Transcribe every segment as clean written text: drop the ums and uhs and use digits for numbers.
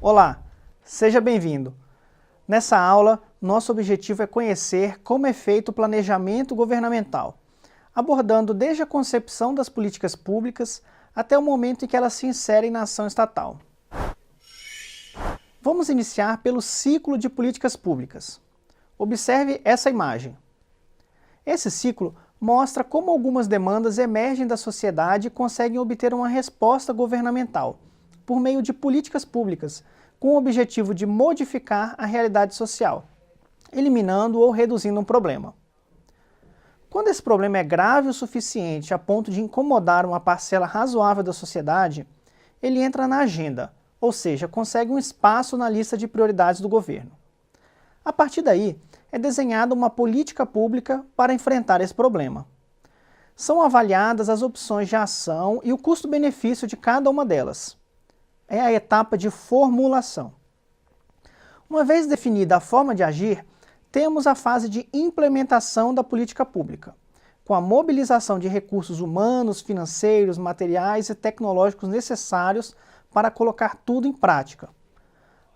Olá, seja bem-vindo. Nessa aula, nosso objetivo é conhecer como é feito o planejamento governamental, abordando desde a concepção das políticas públicas até o momento em que elas se inserem na ação estatal. Vamos iniciar pelo ciclo de políticas públicas. Observe essa imagem. Esse ciclo mostra como algumas demandas emergem da sociedade e conseguem obter uma resposta governamental, por meio de políticas públicas, com o objetivo de modificar a realidade social, eliminando ou reduzindo um problema. Quando esse problema é grave o suficiente a ponto de incomodar uma parcela razoável da sociedade, ele entra na agenda, ou seja, consegue um espaço na lista de prioridades do governo. A partir daí, é desenhada uma política pública para enfrentar esse problema. São avaliadas as opções de ação e o custo-benefício de cada uma delas. É a etapa de formulação. Uma vez definida a forma de agir, temos a fase de implementação da política pública, com a mobilização de recursos humanos, financeiros, materiais e tecnológicos necessários para colocar tudo em prática.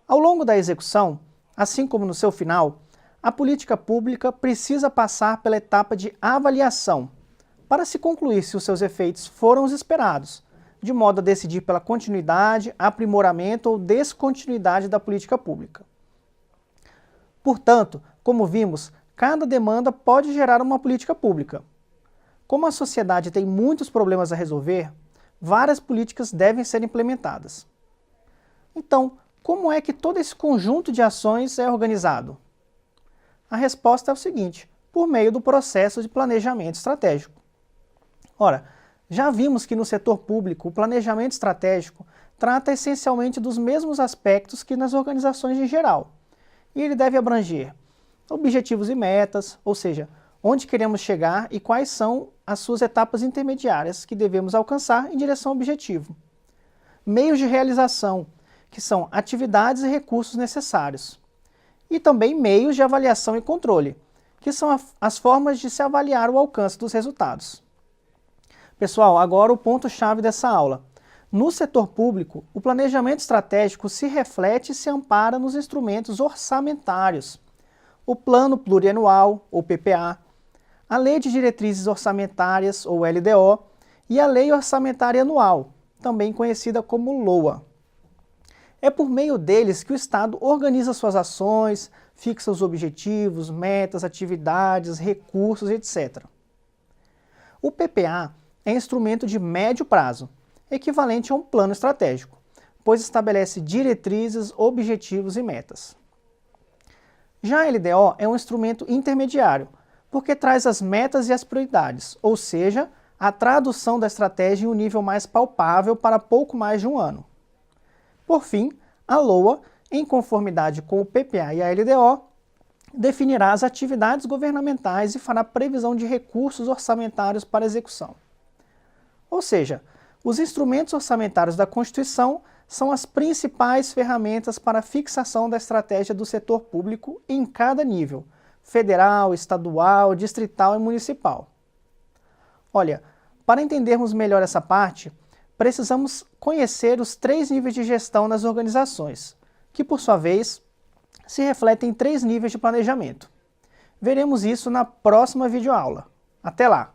Ao longo da execução, assim como no seu final, a política pública precisa passar pela etapa de avaliação, para se concluir se os seus efeitos foram os esperados, de modo a decidir pela continuidade, aprimoramento ou descontinuidade da política pública. Portanto, como vimos, cada demanda pode gerar uma política pública. Como a sociedade tem muitos problemas a resolver, várias políticas devem ser implementadas. Então, como é que todo esse conjunto de ações é organizado? A resposta é o seguinte: por meio do processo de planejamento estratégico. Ora, já vimos que no setor público o planejamento estratégico trata essencialmente dos mesmos aspectos que nas organizações em geral, e ele deve abranger objetivos e metas, ou seja, onde queremos chegar e quais são as suas etapas intermediárias que devemos alcançar em direção ao objetivo. Meios de realização, que são atividades e recursos necessários. E também meios de avaliação e controle, que são as formas de se avaliar o alcance dos resultados. Pessoal, agora o ponto-chave dessa aula. No setor público, o planejamento estratégico se reflete e se ampara nos instrumentos orçamentários. O Plano Plurianual, ou PPA, a Lei de Diretrizes Orçamentárias, ou LDO, e a Lei Orçamentária Anual, também conhecida como LOA. É por meio deles que o Estado organiza suas ações, fixa os objetivos, metas, atividades, recursos, etc. O PPA é instrumento de médio prazo, equivalente a um plano estratégico, pois estabelece diretrizes, objetivos e metas. Já a LDO é um instrumento intermediário, porque traz as metas e as prioridades, ou seja, a tradução da estratégia em um nível mais palpável para pouco mais de um ano. Por fim, a LOA, em conformidade com o PPA e a LDO, definirá as atividades governamentais e fará previsão de recursos orçamentários para execução. Ou seja, os instrumentos orçamentários da Constituição são as principais ferramentas para a fixação da estratégia do setor público em cada nível, federal, estadual, distrital e municipal. Olha, para entendermos melhor essa parte, precisamos conhecer os 3 níveis de gestão nas organizações, que por sua vez se refletem em 3 níveis de planejamento. Veremos isso na próxima videoaula. Até lá!